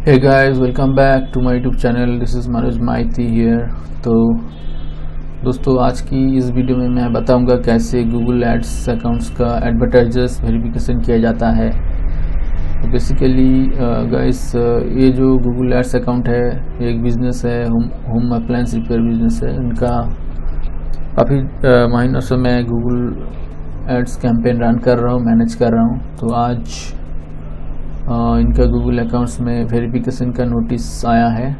Hey guys, welcome back to my YouTube channel. This is Manoj Maiti here. तो दोस्तों, आज की इस वीडियो में मैं बताऊंगा कैसे गूगल एड्स अकाउंट्स का एडवर्टाइजर्स वेरिफिकेशन किया जाता है। तो बेसिकली गाइस, ये जो गूगल एड्स अकाउंट है, एक बिज़नेस है, होम अप्लायंस रिपेयर बिज़नेस है। इनका काफ़ी महीनों से मैं गूगल एड्स कैंपेन रन कर रहा हूँ, मैनेज कर रहा हूँ। तो आज इनका गूगल अकाउंट्स में वेरिफिकेशन का नोटिस आया है।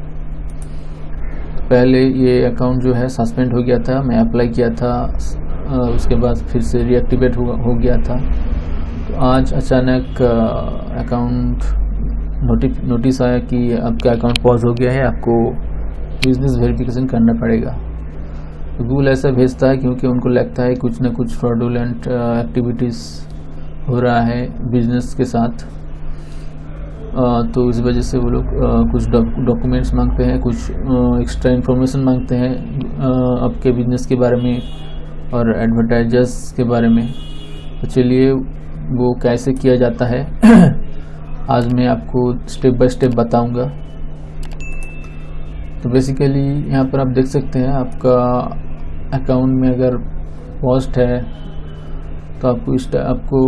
पहले ये अकाउंट जो है सस्पेंड हो गया था, मैं अप्लाई किया था, उसके बाद फिर से रीएक्टिवेट हो गया था। तो आज अचानक अकाउंट नोटिस आया कि आपका अकाउंट पॉज हो गया है, आपको बिजनेस वेरिफिकेशन करना पड़ेगा। तो गूगल ऐसा भेजता है क्योंकि उनको लगता है कुछ ना कुछ फ्रॉडुलेंट एक्टिविटीज़ हो रहा है बिजनेस के साथ। तो इस वजह से वो लोग कुछ डॉक्यूमेंट्स मांगते हैं, कुछ एक्स्ट्रा इन्फॉर्मेशन मांगते हैं आपके बिजनेस के बारे में और एडवर्टाइजर्स के बारे में। तो चलिए वो कैसे किया जाता है आज मैं आपको स्टेप बाय स्टेप बताऊंगा। तो बेसिकली यहाँ पर आप देख सकते हैं, आपका अकाउंट में अगर पॉज्ड है तो आपको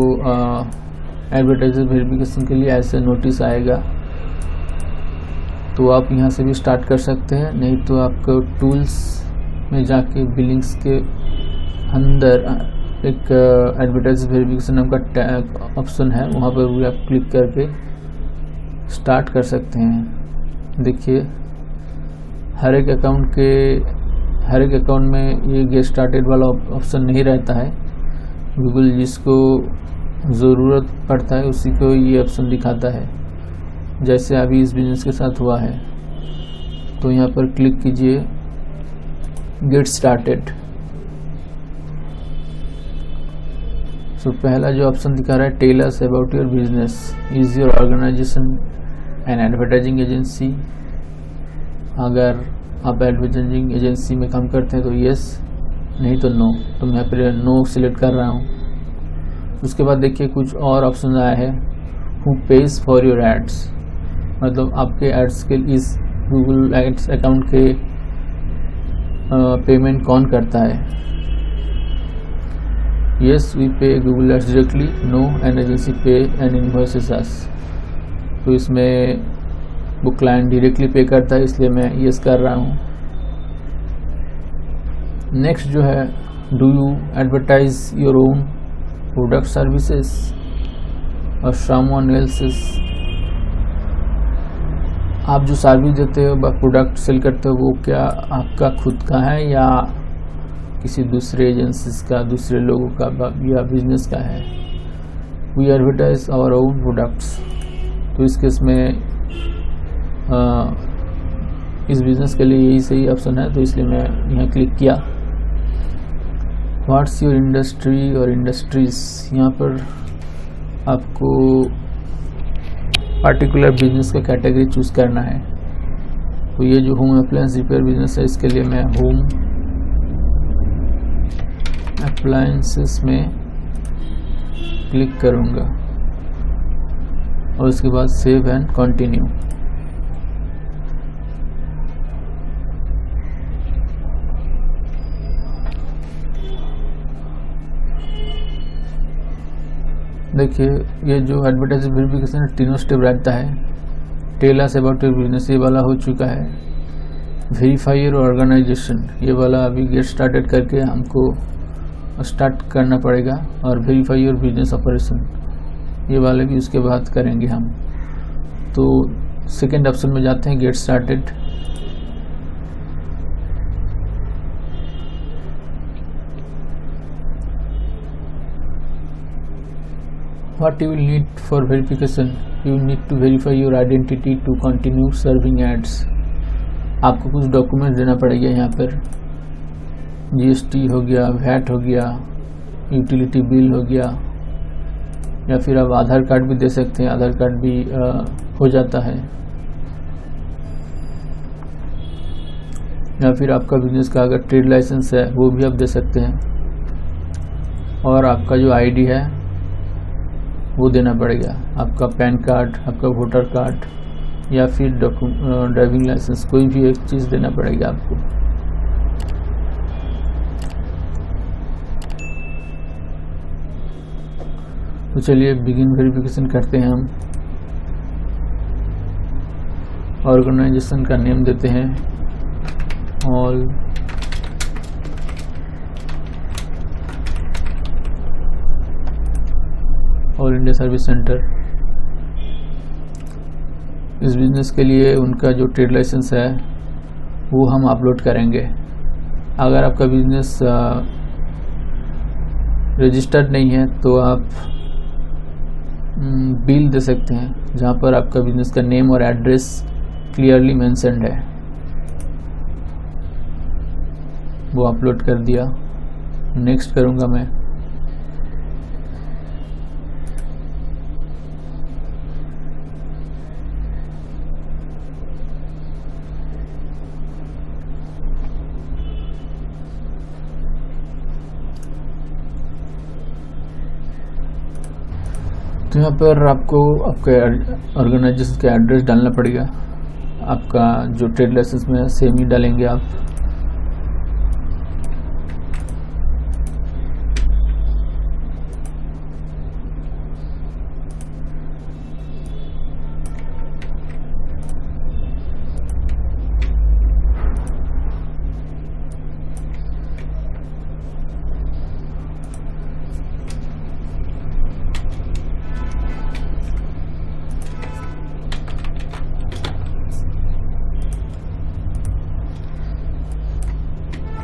एडवर्टाइजर वेरिफिकेशन के लिए ऐसे नोटिस आएगा। तो आप यहाँ से भी स्टार्ट कर सकते हैं, नहीं तो आपको टूल्स में जाके बिलिंग्स के अंदर एक एडवर्टाइजर वेरिफिकेशन नाम का ऑप्शन है, वहाँ पर भी आप क्लिक करके स्टार्ट कर सकते हैं। देखिए, हर एक अकाउंट में ये गेट स्टार्टेड वाला ऑप्शन नहीं रहता है। गूगल जिसको ज़रूरत पड़ता है उसी को ये ऑप्शन दिखाता है, जैसे अभी इस बिजनेस के साथ हुआ है। तो यहाँ पर क्लिक कीजिए गेट स्टार्टेड। तो पहला जो ऑप्शन दिखा रहा है, tell us about your business, is your organisation and advertising agency. अगर आप एडवर्टाइजिंग एजेंसी में काम करते हैं तो यस, नहीं तो नो। तो मैं यहाँ पर नो सिलेक्ट कर रहा हूँ। उसके बाद देखिए कुछ और ऑप्शन आया है, who pays for your ads, मतलब आपके एड्स के इस गूगल एड्स अकाउंट के पेमेंट कौन करता है। Yes, we pay Google ads directly, no an agency pay and invoices us. तो इसमें वो क्लाइंट डायरेक्टली पे करता है, इसलिए मैं यस कर रहा हूँ। नेक्स्ट जो है, do you advertise your own product services और someone else's। आप जो सर्विस देते हो, प्रोडक्ट सेल करते हो, वो क्या आपका खुद का है या किसी दूसरे एजेंसीज का, दूसरे लोगों का या बिजनेस का है। We advertise our own products. तो इस केस में इस बिजनेस के लिए यही सही ऑप्शन है, तो इसलिए मैं यहाँ क्लिक किया। व्हाट्स योर इंडस्ट्री और इंडस्ट्रीज, यहाँ पर आपको पार्टिकुलर बिजनेस का कैटेगरी चूज करना है। तो ये जो होम अप्लायंस रिपेयर बिजनेस है, इसके लिए मैं होम अप्लायंसेस में क्लिक करूँगा और उसके बाद सेव एंड कंटिन्यू। देखिए, ये जो एडवर्टाइजर वेरिफिकेशन है, तीनों स्टेप रहता है। Tell us about your business, ये वाला हो चुका है। वेरीफाई योर ऑर्गेनाइजेशन, ये वाला अभी गेट स्टार्टेड करके हमको स्टार्ट करना पड़ेगा। और वेरीफाई योर बिजनेस ऑपरेशन, ये वाले भी उसके बाद करेंगे हम। तो सेकेंड ऑप्शन में जाते हैं, get started. What you will need for verification, you need to verify your identity to continue serving ads। आपको कुछ डॉक्यूमेंट देना पड़ेगा यहाँ पर, GST हो गया, VAT हो गया, यूटिलिटी बिल हो गया, या फिर आप आधार कार्ड भी दे सकते हैं, आधार कार्ड भी हो जाता है, या फिर आपका बिजनेस का अगर ट्रेड लाइसेंस है वो भी आप दे सकते हैं। और आपका जो ID है वो देना पड़ेगा, आपका पैन कार्ड, आपका वोटर कार्ड, या फिर ड्राइविंग लाइसेंस, कोई भी एक चीज़ देना पड़ेगा आपको। तो चलिए बिगिन वेरिफिकेशन करते हैं हम। ऑर्गेनाइजेशन का नेम देते हैं ऑल इंडिया सर्विस सेंटर। इस बिज़नेस के लिए उनका जो ट्रेड लाइसेंस है वो हम अपलोड करेंगे। अगर आपका बिज़नेस रजिस्टर्ड नहीं है तो आप बिल दे सकते हैं जहाँ पर आपका बिज़नेस का नेम और एड्रेस क्लियरली मेंशन्ड है, वो अपलोड कर दिया। नेक्स्ट करूँगा मैं। तो यहाँ पर आपको आपके ऑर्गेनाइजेशन का एड्रेस डालना पड़ेगा। आपका जो ट्रेड लाइसेंस में सेम ही डालेंगे आप।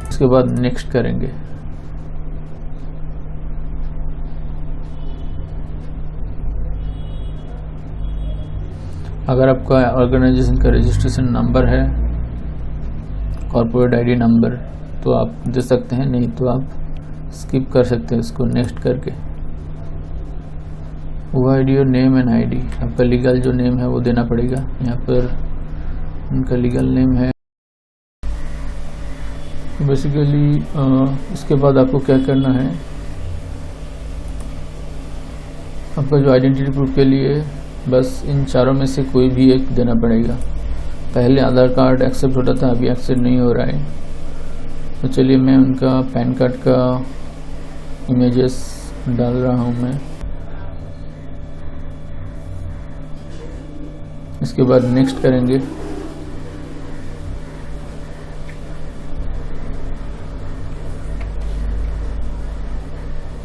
उसके बाद नेक्स्ट करेंगे। अगर आपका ऑर्गेनाइजेशन का रजिस्ट्रेशन नंबर है, कॉर्पोरेट आईडी नंबर, तो आप दे सकते हैं, नहीं तो आप स्किप कर सकते हैं इसको नेक्स्ट करके। वो आईडी और नेम एंड आईडी, आपका लीगल जो नेम है वो देना पड़ेगा। यहाँ पर उनका लीगल नेम है। बेसिकली इसके बाद आपको क्या करना है, आपका जो आइडेंटिटी प्रूफ के लिए बस इन चारों में से कोई भी एक देना पड़ेगा। पहले आधार कार्ड एक्सेप्ट होता था, अभी एक्सेप्ट नहीं हो रहा है। तो चलिए मैं उनका पैन कार्ड का इमेजेस डाल रहा हूँ मैं। इसके बाद नेक्स्ट करेंगे।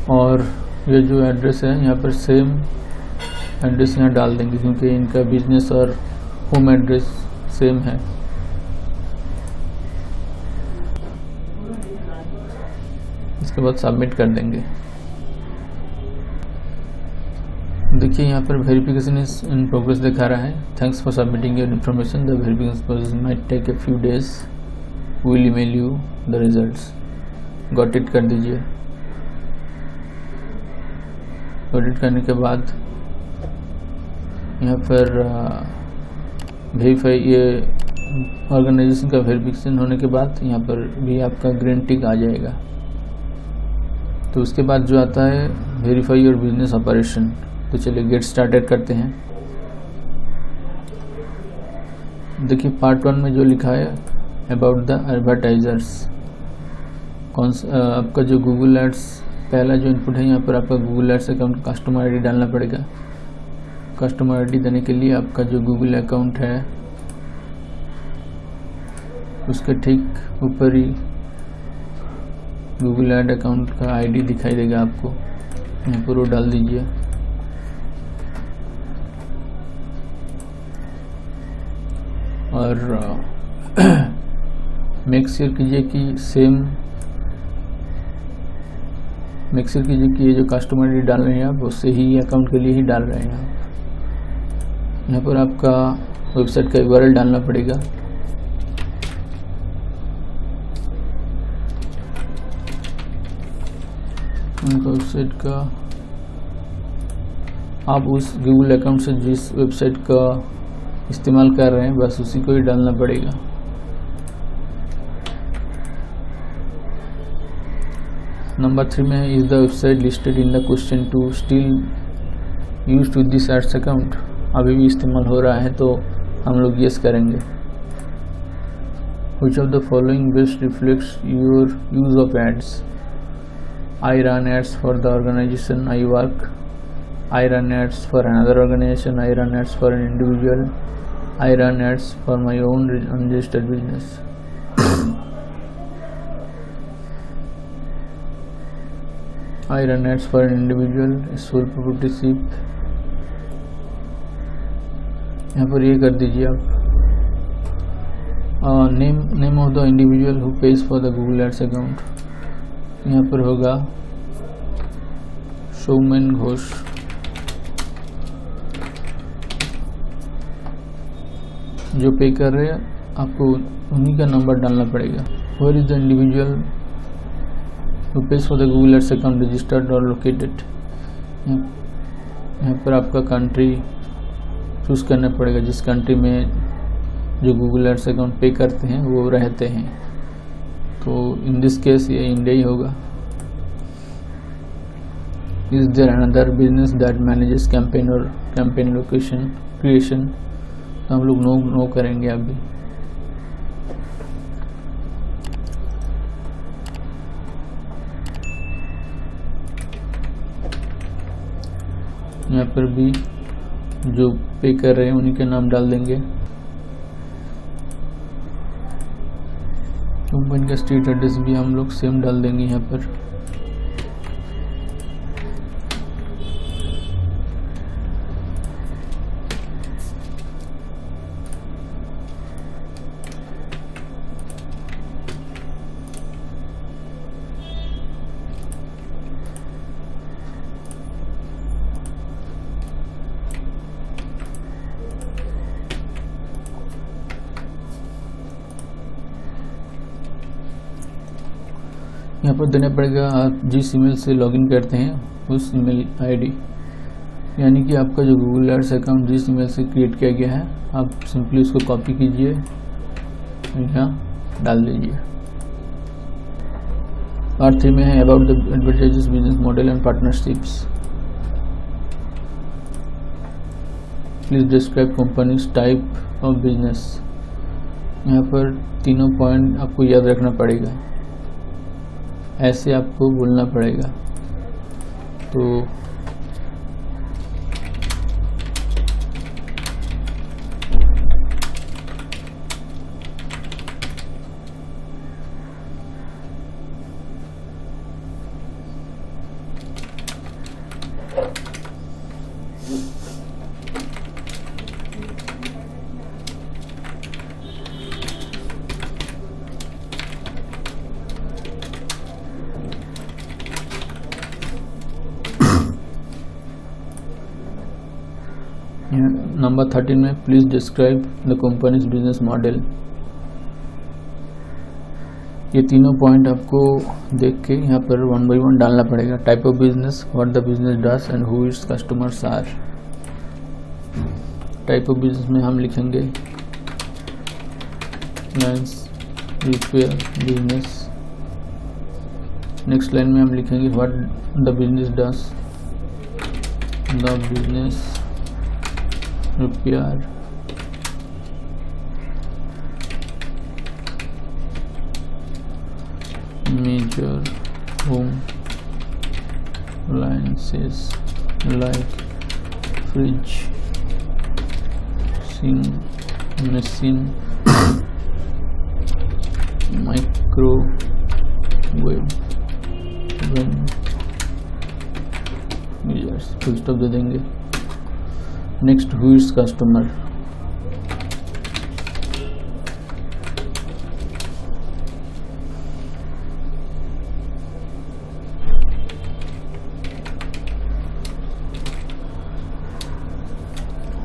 और ये जो एड्रेस है यहाँ पर सेम एड्रेस यहाँ डाल देंगे, क्योंकि इनका बिजनेस और होम एड्रेस सेम है। इसके बाद सबमिट कर देंगे। देखिए यहाँ पर वेरिफिकेशन इज इन प्रोग्रेस दिखा रहा है। Thanks for submitting your information, the verification process might take a few days, we will email you the results. Got it कर दीजिए। ऑडिट करने के बाद यहाँ पर वेरीफाई, ये ऑर्गेनाइजेशन का वेरिफिकेशन होने के बाद यहाँ पर भी आपका ग्रीन टिक आ जाएगा। तो उसके बाद जो आता है वेरीफाई योर बिजनेस ऑपरेशन। तो चलिए गेट स्टार्टेड करते हैं। देखिए पार्ट 1 में जो लिखा है अबाउट द एडवर्टाइजर्स, आपका जो गूगल एड्स पहला जो इनपुट है, यहाँ पर आपका Google ads account customer ID डालना पड़ेगा। कस्टमर आईडी देने के लिए आपका जो गूगल अकाउंट है उसके ठीक ऊपर ही गूगल एड अकाउंट का आईडी दिखाई देगा आपको, यहाँ पर वो डाल दीजिए। और मेक श्योर कीजिए कि ये जो कस्टमर आईडी डाल रहे हैं आप उससे ही अकाउंट के लिए ही डाल रहे हैं। यहाँ पर आपका वेबसाइट का URL डालना पड़ेगा। उनका वेबसाइट का, आप उस गूगल अकाउंट से जिस वेबसाइट का इस्तेमाल कर रहे हैं बस उसी को ही डालना पड़ेगा। नंबर 3 में is the website listed in the question to still used with this ads account. अभी भी इस्तेमाल हो रहा है तो हम लोग यस करेंगे। Which of the following best reflects your use of ads? I run ads for the organization I work. I run ads for another organization. I run ads for an individual. I run ads for my own unregistered business. I run ads for an individual, sole proprietorship। यहाँ पर ये कर दीजिए आप। Name of the individual who pays for the Google ads account, यहाँ पर होगा सौमेन घोष। जो पे कर रहे हैं आपको उन्हीं का नंबर डालना पड़ेगा। Where is the individual who pays for the Google ads account registered और लोकेटेड, यहाँ पर आपका कंट्री चूज करना पड़ेगा, जिस कंट्री में जो गूगल एड्स अकाउंट पे करते हैं वो रहते हैं। तो इन दिस केस ये इंडिया ही होगा। Is there another business that manages campaign और कैंपेन लोकेशन क्रिएशन, तो हम लोग नो करेंगे अभी। यहाँ पर भी जो पे कर रहे हैं उन्हीं के नाम डाल देंगे। कंपनी का स्ट्रीट एड्रेस भी हम लोग सेम डाल देंगे यहाँ पर। यहाँ पर देना पड़ेगा आप जिस ईमेल से लॉगिन करते हैं उस ईमेल आईडी, यानी कि आपका जो गूगल एड्स अकाउंट जिस ईमेल से क्रिएट किया गया है आप सिंपली उसको कॉपी कीजिए, यहाँ डाल दीजिए। पार्ट 3 में है about the advertisers business model and partnerships. Please describe companies type of business. यहाँ पर तीनों पॉइंट आपको याद रखना पड़ेगा, ऐसे आपको बोलना पड़ेगा। तो नंबर 13 में please describe the companies business model. ये तीनों पॉइंट आपको देख के यहाँ पर 1 by 1 डालना पड़ेगा। Type of business, what the business does and who its customers are. Type of business में हम लिखेंगे finance repair business. Next line में हम लिखेंगे what the business does, the business repair major home appliances like fridge, sink, machine, microwave oven, users। Full stop दे देंगे। Next who is customer,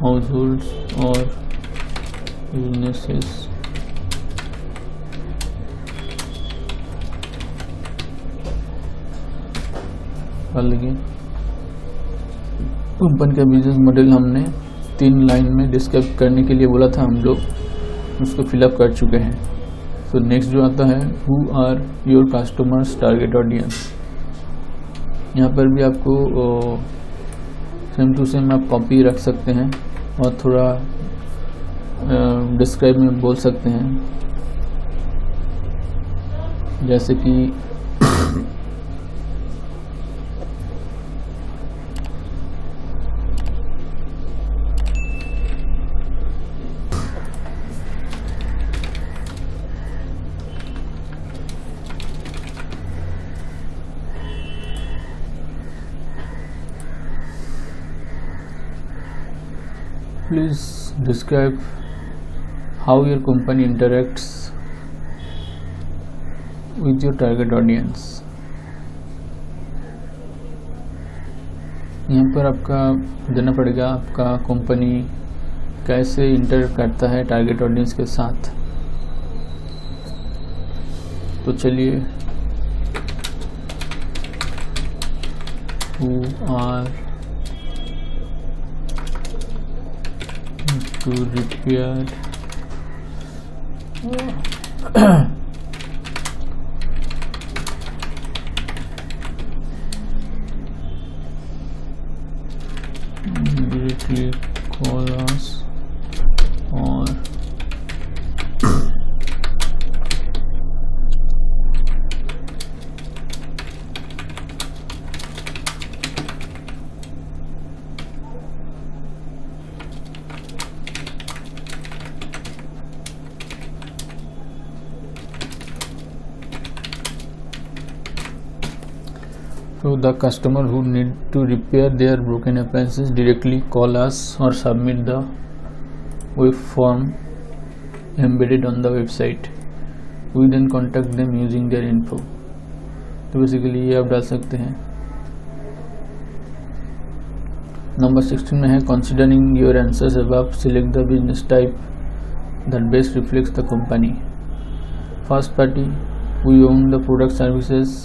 households or businesses लगे। Company का business model हमने 3 line में describe करने के लिए बोला था, हम लोग उसको फिलअप कर चुके हैं। तो नेक्स्ट जो आता है who are your customers target audience. यहाँ पर भी आपको सेम टू सेम आप कॉपी रख सकते हैं और थोड़ा डिस्क्राइब में बोल सकते हैं, जैसे कि please describe how your company interacts with your target audience। यहाँ पर आपका देना पड़ेगा आपका कंपनी कैसे इंटरेक्ट करता है टारगेट ऑडियंस के साथ। तो चलिए, who are to repair directly call us or so the customer who need to repair their broken appliances directly call us or submit the web form embedded on the website। We then contact them using their info। तो basically ये आप डाल सकते हैं। Number 16 में है considering your answers above, select the business type that best reflects the company। First party, we own the product services,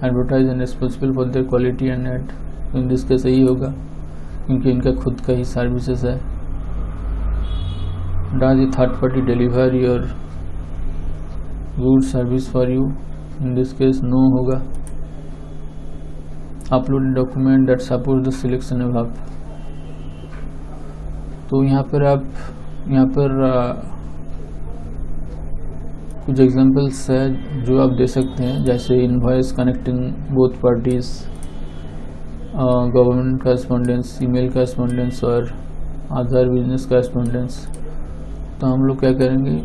advertise and responsible for their quality and ad. In this case यही होगा क्योंकि इनका खुद का ही services है। Does a third party deliver your good service for you? In this case no होगा। Upload document that support the selection above. तो यहाँ पर कुछ एग्जांपल्स है जो आप दे सकते हैं, जैसे invoice connecting both parties, government correspondence, email correspondence और अदर बिजनेस करस्पॉन्डेंस। तो हम लोग क्या करेंगे,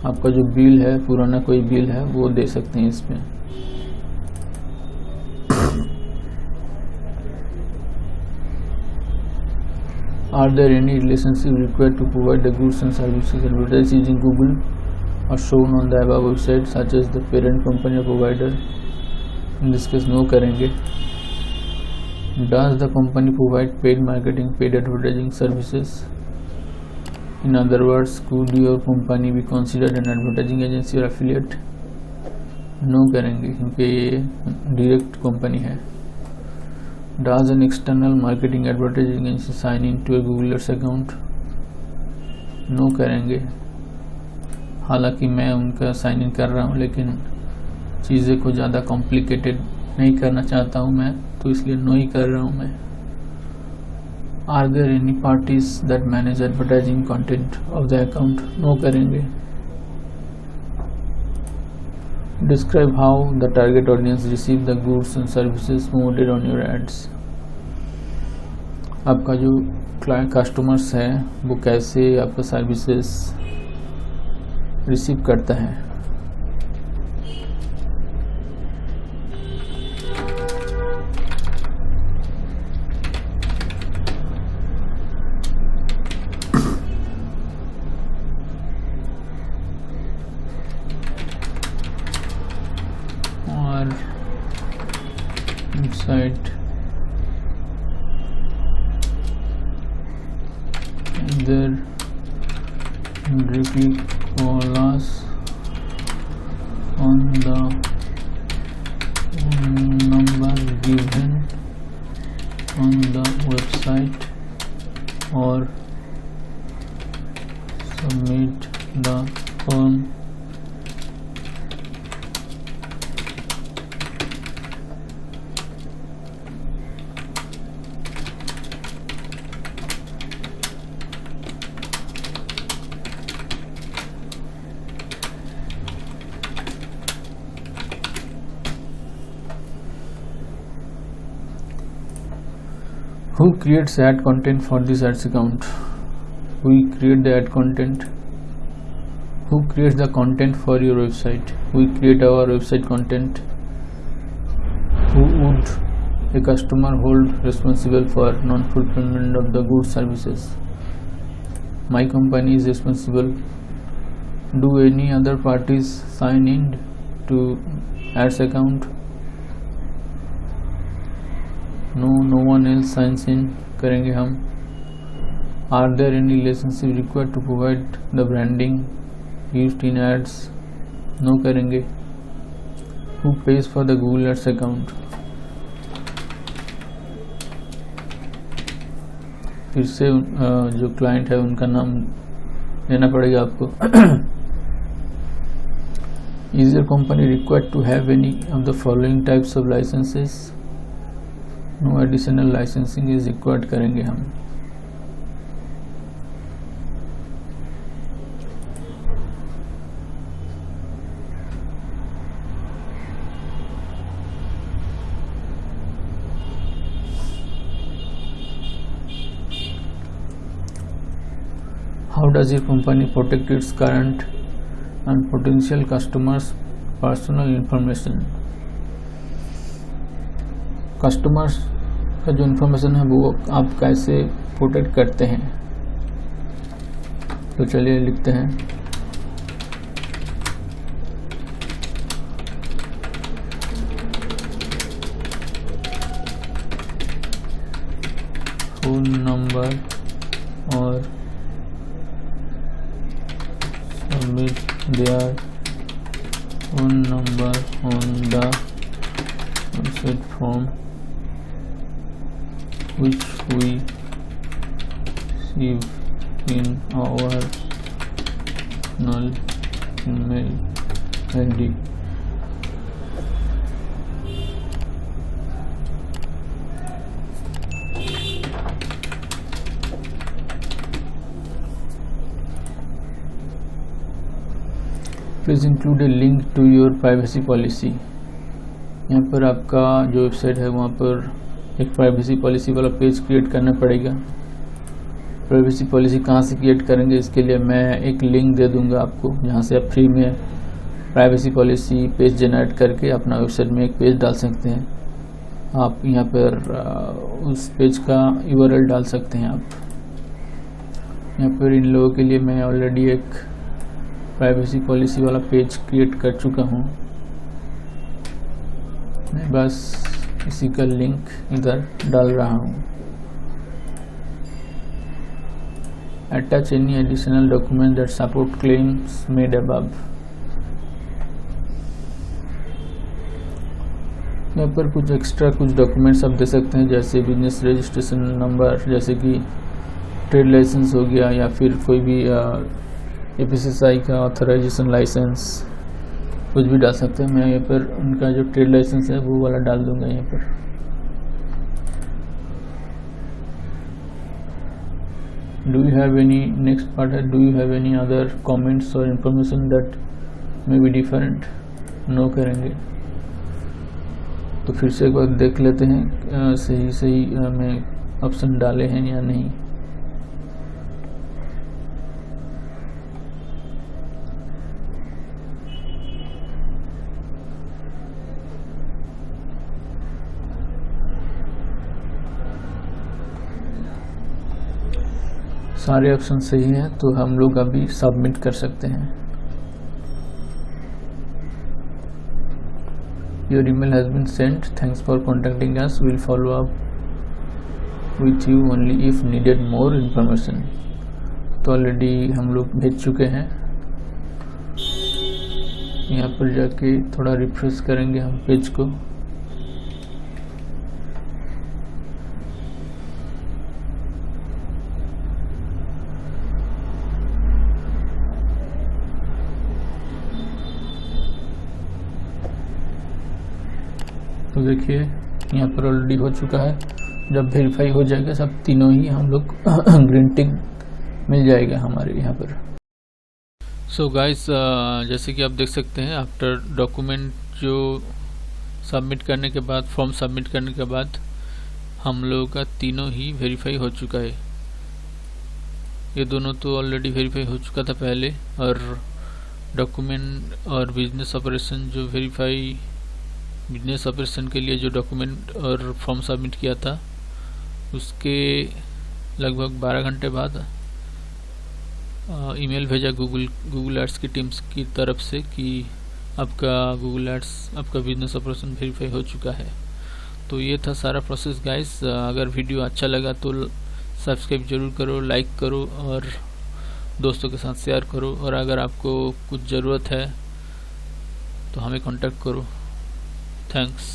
आपका जो बिल है, पुराना कोई बिल है, वो दे सकते हैं इसमें। Are there any relationship required to provide the goods and services advertised using Google or shown on the above website such as the parent company or provider? In this case no करेंगे। Does the company provide paid marketing, paid advertising services? In other words, could your company be considered an advertising agency or affiliate? No करेंगे क्योंकि ये direct company है। Does an external marketing advertising agency sign into a Google Ads account? No करेंगे। हालांकि मैं उनका sign in कर रहा हूँ, लेकिन चीज़ें को ज़्यादा कॉम्प्लिकेटेड नहीं करना चाहता हूँ मैं, तो इसलिए नो ही कर रहा हूँ मैं। Are there any parties that manage advertising content of the account? No करेंगे। Describe how the target audience receive the goods and services promoted on your ads. आपका जो क्लाइंट कस्टमर्स है वो कैसे आपका सर्विसेज रिसीव करता है। और website there directly call us on the number given on the website or submit the form Who creates ad content for this ads account? We create the ad content. Who creates the content for your website? We create our website content. Who would a customer hold responsible for non-fulfillment of the goods services? My company is responsible. Do any other parties sign in to ads account? No one else signs in. करेंगे हम. Are there any relationship required to provide the branding used in ads? No करेंगे. Who pays for the Google Ads account? फिर से जो client है उनका नाम लेना पड़ेगा आपको. Is your company required to have any of the following types of licenses? No additional licensing is required करेंगे हम. How does your company protect its current and potential customers' personal information? Customers का जो information है वो आप कैसे protect करते हैं? तो चलिए लिखते हैं. फोन नंबर और submit their phone number on the website form which we receive in our null email ID. Please include a link to your privacy policy. यहाँ पर आपका जो वेबसाइट है वहाँ पर एक प्राइवेसी पॉलिसी वाला पेज क्रिएट करना पड़ेगा. प्राइवेसी पॉलिसी कहाँ से क्रिएट करेंगे इसके लिए मैं एक लिंक दे दूँगा आपको, जहाँ से आप फ्री में प्राइवेसी पॉलिसी पेज जनरेट करके अपना वेबसाइट में एक पेज डाल सकते हैं. आप यहाँ पर उस पेज का URL डाल सकते हैं. आप यहाँ पर इन लोगों के लिए मैं ऑलरेडी एक प्राइवेसी पॉलिसी वाला पेज क्रिएट कर चुका हूँ. मैं बस इसी का लिंक इधर डाल रहा हूँ. Attach any additional document that support claims made above. यहाँ पर कुछ एक्स्ट्रा कुछ डॉक्यूमेंट्स आप दे सकते हैं, जैसे बिजनेस रजिस्ट्रेशन नंबर, जैसे कि ट्रेड लाइसेंस हो गया, या फिर कोई भी FSSAI का ऑथराइजेशन लाइसेंस, कुछ भी डाल सकते हैं. मैं यहाँ पर उनका जो ट्रेड लाइसेंस है वो वाला डाल दूंगा यहाँ पर. Do you have any, next part है, do you have any other comments और information that may be different? No करेंगे. तो फिर से एक बार देख लेते हैं सही मैं ऑप्शन डाले हैं या नहीं. सारे ऑप्शन सही हैं तो हम लोग अभी सबमिट कर सकते हैं. Your email has been sent, thanks for contacting us, will follow up with you only if needed more information. तो ऑलरेडी हम लोग भेज चुके हैं. यहाँ पर जाके थोड़ा रिफ्रेश करेंगे हम पेज को. तो देखिए यहाँ पर ऑलरेडी हो चुका है. जब वेरीफाई हो जाएगा सब तीनों ही हम लोग ग्रीन टिक मिल जाएगा हमारे यहाँ पर. सो गाइस, जैसे कि आप देख सकते हैं, आफ्टर डॉक्यूमेंट जो सबमिट करने के बाद, फॉर्म सबमिट करने के बाद हम लोगों का तीनों ही वेरीफाई हो चुका है। ये दोनों तो ऑलरेडी वेरीफाई हो चुका था पहले, और डॉक्यूमेंट और बिजनेस ऑपरेशन जो बिजनेस ऑपरेशन के लिए जो डॉक्यूमेंट और फॉर्म सबमिट किया था उसके लगभग 12 घंटे बाद ईमेल भेजा गूगल एड्स की टीम्स की तरफ से कि आपका गूगल एड्स आपका बिजनेस ऑपरेशन वेरीफाई हो चुका है। तो ये था सारा प्रोसेस गाइस। अगर वीडियो अच्छा लगा तो सब्सक्राइब जरूर करो, लाइक करो और दोस्तों के साथ शेयर करो, और अगर आपको कुछ ज़रूरत है तो हमें कांटेक्ट करो। थैंक्स।